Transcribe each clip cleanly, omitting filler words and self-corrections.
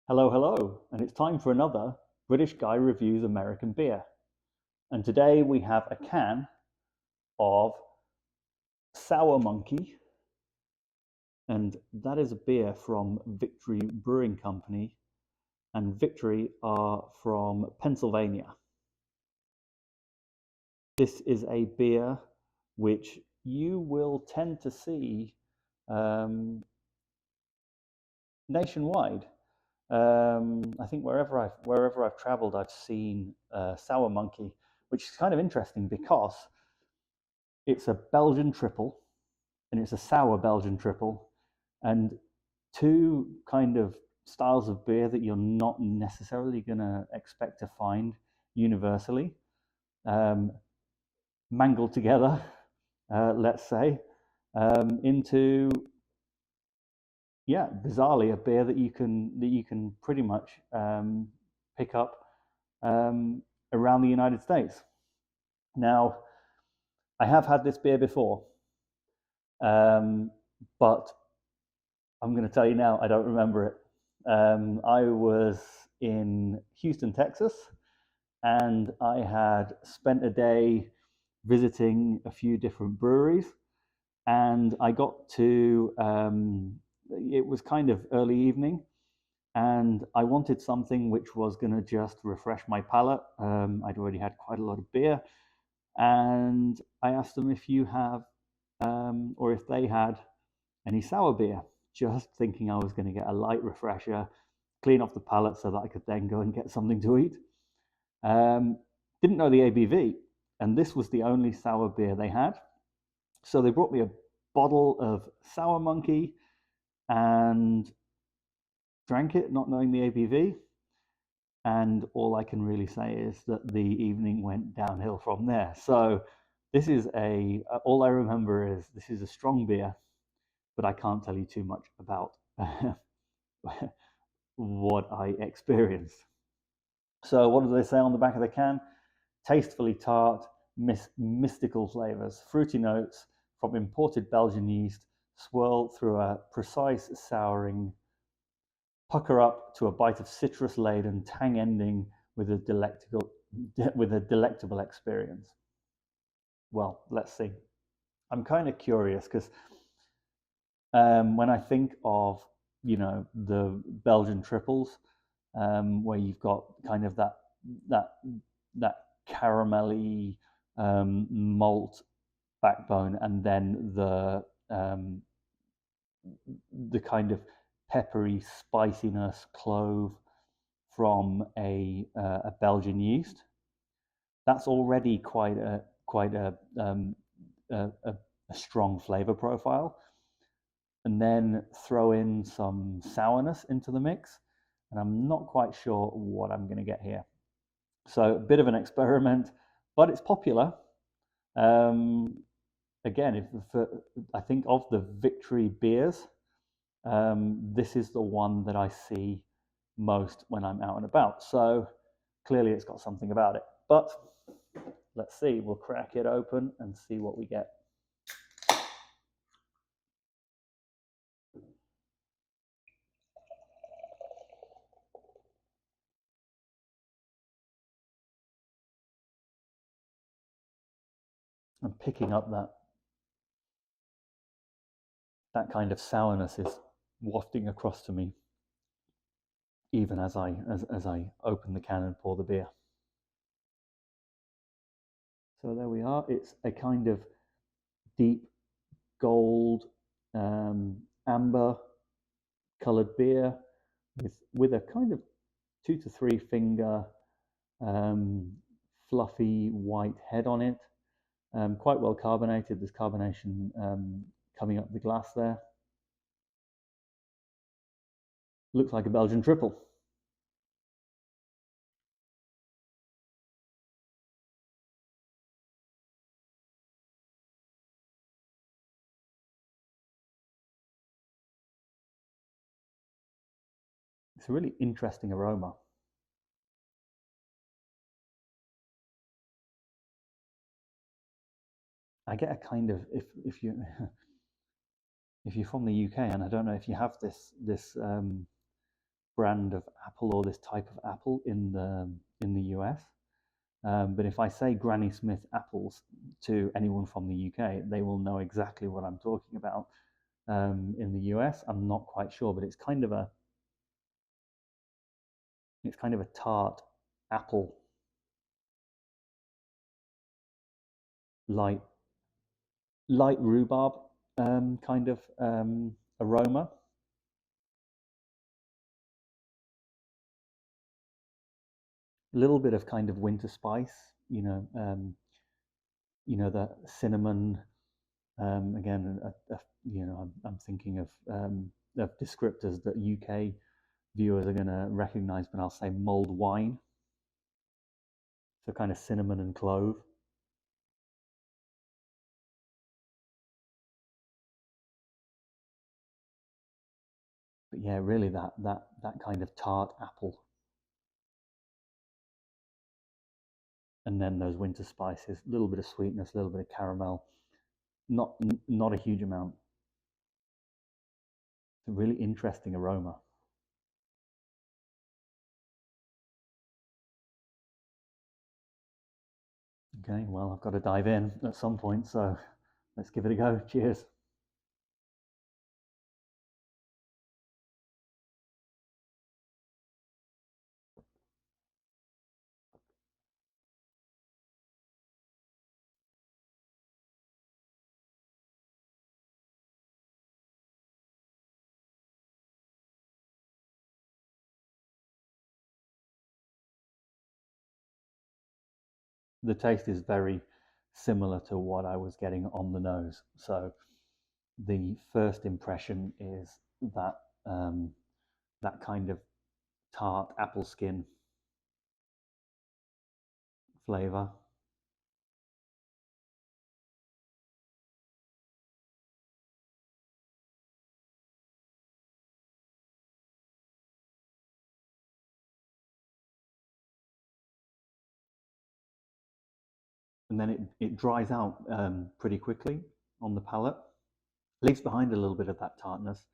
Hello, hello, and it's time for another British Guy Reviews American Beer. And today we have a can of Sour Monkey, and that is a beer from Victory Brewing Company, and Victory are from Pennsylvania. This is a beer which you will tend to see um, nationwide. I think wherever I've traveled, I've seen Sour Monkey, which is kind of interesting because it's a Belgian triple, and it's a sour Belgian triple, and two kind of styles of beer that you're not necessarily going to expect to find universally, um, mangled together, let's say, into bizarrely a beer that you can pretty much pick up um, around the United States. Now, I have had this beer before, um, but I'm going to tell you now, I don't remember it. I was in Houston, Texas, and I had spent a day visiting a few different breweries, and I got to, it was kind of early evening, and I wanted something which was going to just refresh my palate. I'd already had quite a lot of beer, and I asked them if you have, or if they had any sour beer, just thinking I was going to get a light refresher, clean off the palate so that I could then go and get something to eat. Um, didn't know the ABV, and this was the only sour beer they had. So they brought me a bottle of Sour Monkey and drank it, not knowing the ABV. And all I can really say is that the evening went downhill from there. So this is all I remember is this is a strong beer, but I can't tell you too much about what I experienced. So, what do they say on the back of the can? Tastefully tart, mystical flavors, fruity notes from imported Belgian yeast swirl through a precise souring, pucker up to a bite of citrus laden tang ending with a delectable experience. Well, let's see. I'm kind of curious because when I think of the Belgian triples, where you've got kind of that that caramelly malt backbone, and then the kind of peppery spiciness clove from a Belgian yeast. That's already quite a strong flavor profile, and then throw in some sourness into the mix, and I'm not quite sure what I'm going to get here. So a bit of an experiment, but it's popular. Um, Again, I think of the Victory beers, this is the one that I see most when I'm out and about. So clearly it's got something about it. But let's see, we'll crack it open and see what we get. I'm picking up that kind of sourness is wafting across to me even as I open the can and pour the beer. So there we are. It's a kind of deep gold, amber coloured beer with a kind of 2 to 3 finger um, fluffy white head on it. Quite well carbonated. There's carbonation coming up the glass there. Looks like a Belgian triple. It's a really interesting aroma. I get a kind of if you if you're from the UK, and I don't know if you have this brand of apple or this type of apple in the US. But if I say Granny Smith apples to anyone from the UK, they will know exactly what I'm talking about. In the US, I'm not quite sure, but it's kind of a tart apple, light light rhubarb kind of aroma. A little bit of kind of winter spice, the cinnamon. Again, I'm thinking of descriptors that UK viewers are going to recognize, but I'll say mulled wine, so kind of cinnamon and clove. But yeah, really that kind of tart apple, and then those winter spices, a little bit of sweetness, a little bit of caramel, not a huge amount. It's a really interesting aroma. Okay, well, I've got to dive in at some point, so let's give it a go. Cheers. The taste is very similar to what I was getting on the nose. So the first impression is that that kind of tart apple skin flavor. And then it dries out pretty quickly on the palate, leaves behind a little bit of that tartness,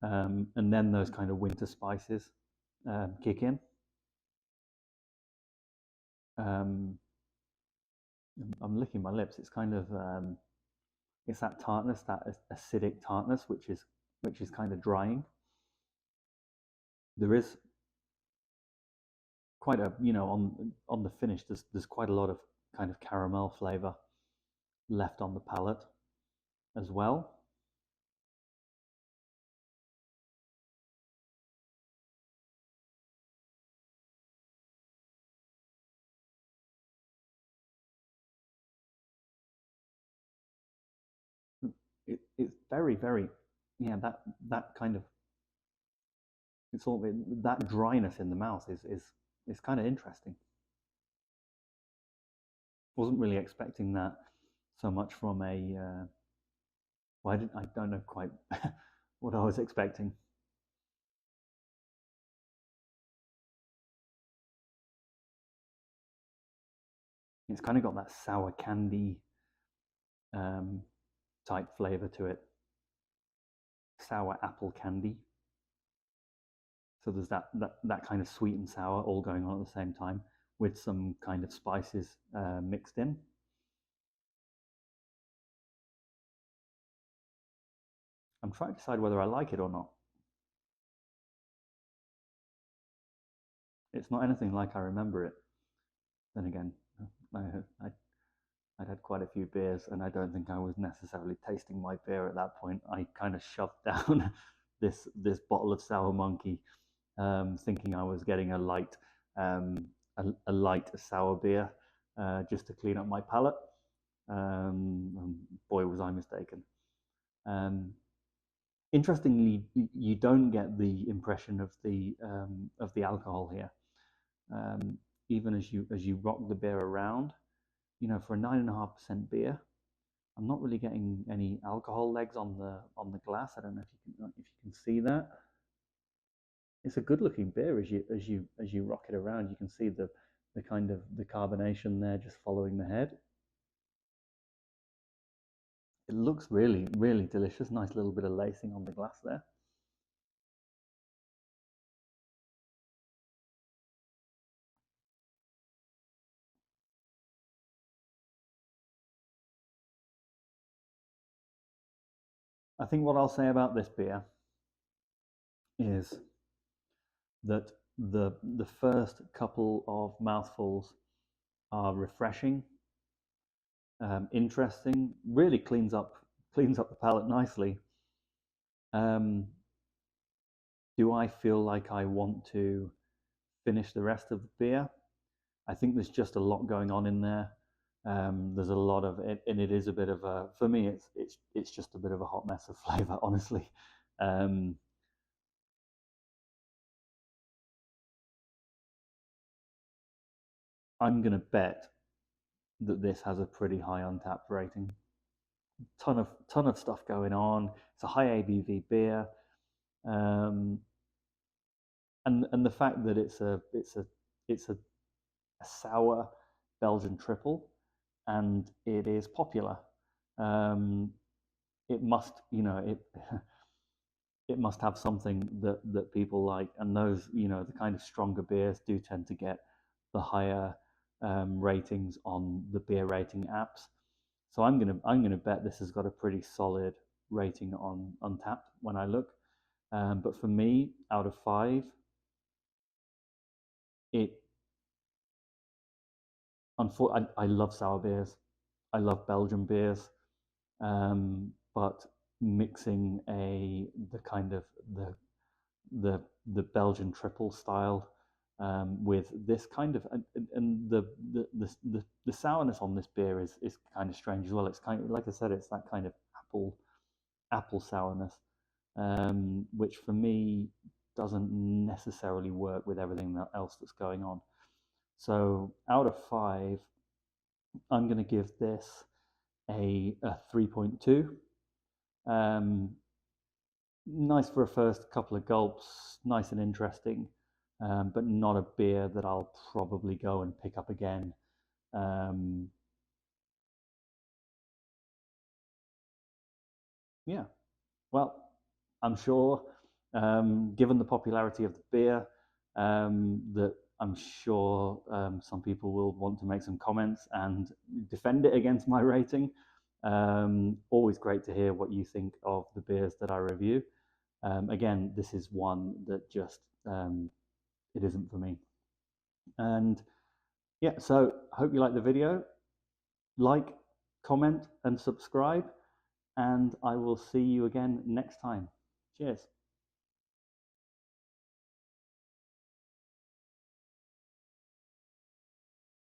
and then those kind of winter spices kick in. Um, I'm licking my lips. It's kind of it's that tartness, that acidic tartness, which is kind of drying. There is quite a on the finish. There's quite a lot of kind of caramel flavor left on the palate as well. It's very yeah, that kind of it's all that dryness in the mouth is kind of interesting. Wasn't really expecting that so much from a well, I don't know quite what I was expecting. It's kind of got that sour candy um, type flavor to it, sour apple candy. So there's that kind of sweet and sour all going on at the same time with some kind of spices mixed in. I'm trying to decide whether I like it or not. It's not anything like I remember it. Then again, I, I, I'd had quite a few beers, and I don't think I was necessarily tasting my beer at that point. I kind of shoved down this bottle of Sour Monkey, thinking I was getting um, a light sour beer, just to clean up my palate. And boy, was I mistaken. Um, Interestingly, you don't get the impression of the alcohol here. Um, Even as you rock the beer around, for a 9.5% beer, I'm not really getting any alcohol legs on the glass. I don't know if you can see that. It's a good looking beer as you rock it around. You can see the kind of the carbonation there just following the head. It looks really delicious. Nice little bit of lacing on the glass there. I think what I'll say about this beer is that the first couple of mouthfuls are refreshing, interesting, really cleans up the palate nicely. Um, do I feel like I want to finish the rest of the beer? I think there's just a lot going on in there. There's a lot of it, and it is a bit of a, for me, it's just a bit of a hot mess of flavor, honestly. Um, I'm gonna bet that this has a pretty high untapped rating. Ton of stuff going on. It's a high ABV beer, um, and the fact that it's a sour Belgian triple, and it is popular. Um, it must, you know, it it must have something that people like, and those, you know, the kind of stronger beers do tend to get the higher ratings on the beer rating apps. So I'm gonna bet this has got a pretty solid rating on Untapped when I look. But for me, out of five, it I love sour beers. I love Belgian beers, but mixing the kind of the the Belgian triple style with this kind of, and the sourness on this beer is kind of strange as well. It's kind of, like I said, it's that kind of apple sourness, which for me doesn't necessarily work with everything else that's going on. So out of five, I'm going to give this a 3.2. Um, nice for a first couple of gulps, nice and interesting, but not a beer that I'll probably go and pick up again. Um, yeah, well, I'm sure, given the popularity of the beer, that I'm sure some people will want to make some comments and defend it against my rating. Always great to hear what you think of the beers that I review. Again, this is one that just it isn't for me. And yeah, so I hope you like the video. Like, comment, and subscribe. And I will see you again next time. Cheers.